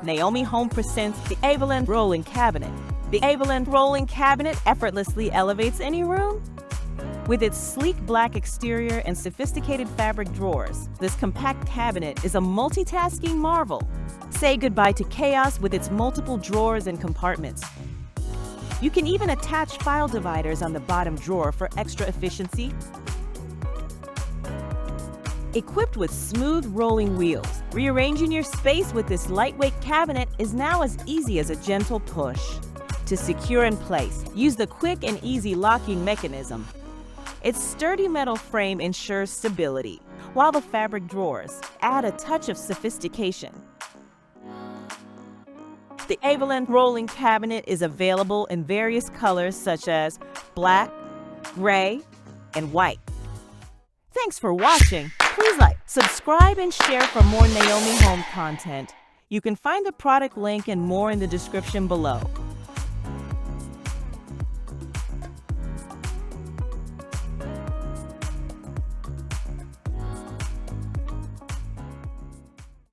Naomi Home presents the Evelyn Rolling Cabinet. The Evelyn Rolling Cabinet effortlessly elevates any room. With its sleek black exterior and sophisticated fabric drawers, this compact cabinet is a multitasking marvel. Say goodbye to chaos with its multiple drawers and compartments. You can even attach file dividers on the bottom drawer for extra efficiency. Equipped with smooth rolling wheels, rearranging your space with this lightweight cabinet is now as easy as a gentle push. To secure in place, use the quick and easy locking mechanism. Its sturdy metal frame ensures stability, while the fabric drawers add a touch of sophistication. The Evelyn Rolling Cabinet is available in various colors such as black, gray, and white. Thanks for watching. Please like, subscribe, and share for more Naomi Home content. You can find the product link and more in the description below.